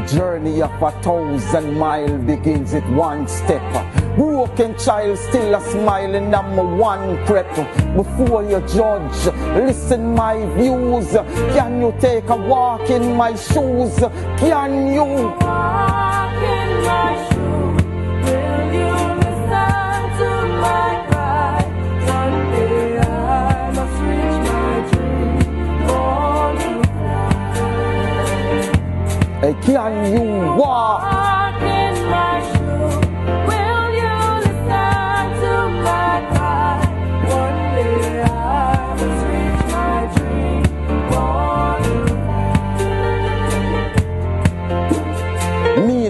journey of 1,000 miles begins with one step. Broken child still a smiling on my one crepe. Before you judge, listen my views. Can you take a walk in my shoes? Can you walk in my shoes? Will you listen to my cry? One day I must reach my dream. Born to fly. Hey, can you walk in my shoes?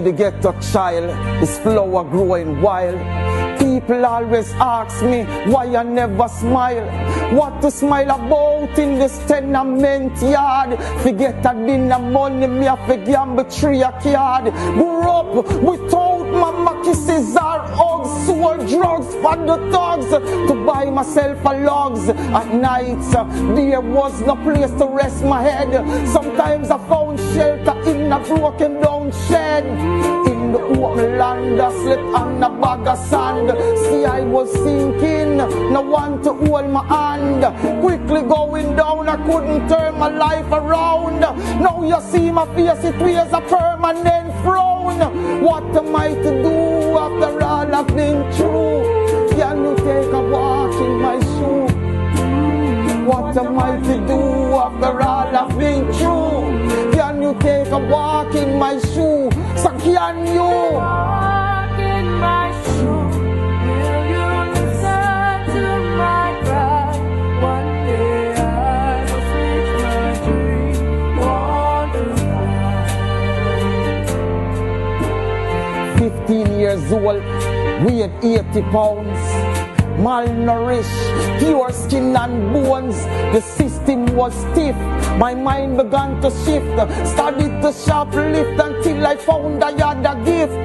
The ghetto child is flower growing wild. People always ask me why I never smile. What to smile about in this tenement yard? Forget I dinner money, me have to gamble 3 a card. Grew up without mama kisses or hugs. Sold drugs for the thugs to buy myself a Lugz. At nights there was no place to rest my head. Sometimes I found shelter in a broken down shed. In the open land I slept on a bag of sand. See I was sinking, no one to hold my hand. Quickly going down, I couldn't turn my life around. Now you see my face, it wears a permanent frown. What am I to do after all I've been through? Can you take a walk in my shoe? What am I to do after all I've been through? Can you take a walk in my shoe? So can you walk in my shoe? Will you listen to my cry? One day I must reach my dream. Born to fly. 15 years old, weighed 80 pounds. Malnourished, pure skin and bones. The system was stiff, my mind began to shift. Started to shoplift until I found I had a gift.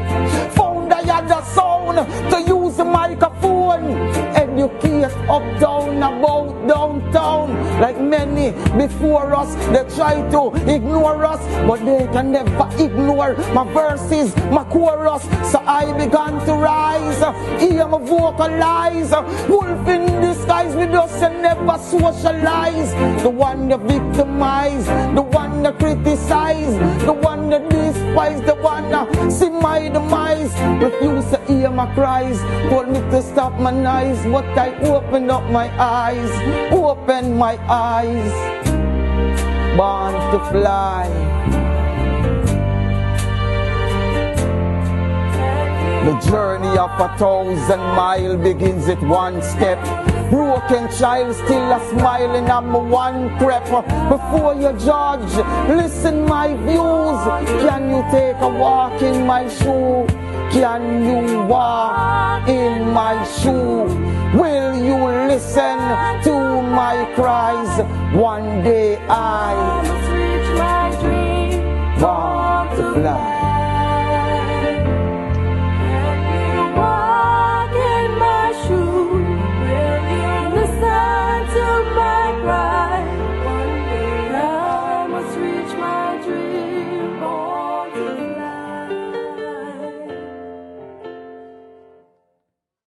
Found I had a sound to use the microphone. Educate uptown about downtown. Like many before us, they try to ignore us, but they can never ignore my verses, my chorus. So I began to rise, hear my vocalize. Wolf in disguise, with us and never socialize. The one that victimize, the one that criticize, the one that despise, the one that see my demise. Refuse to hear my cries, told me to stop my noise, but I opened up my eyes, opened my eyes. Born to fly. The journey of 1,000 miles begins with one step. Broken child still a smiling on my one crepe. Before you judge, listen my views. Can you take a walk in my shoe? Can you walk in my shoe? Will you listen to my cries? One day I must reach my dream. Born to fly.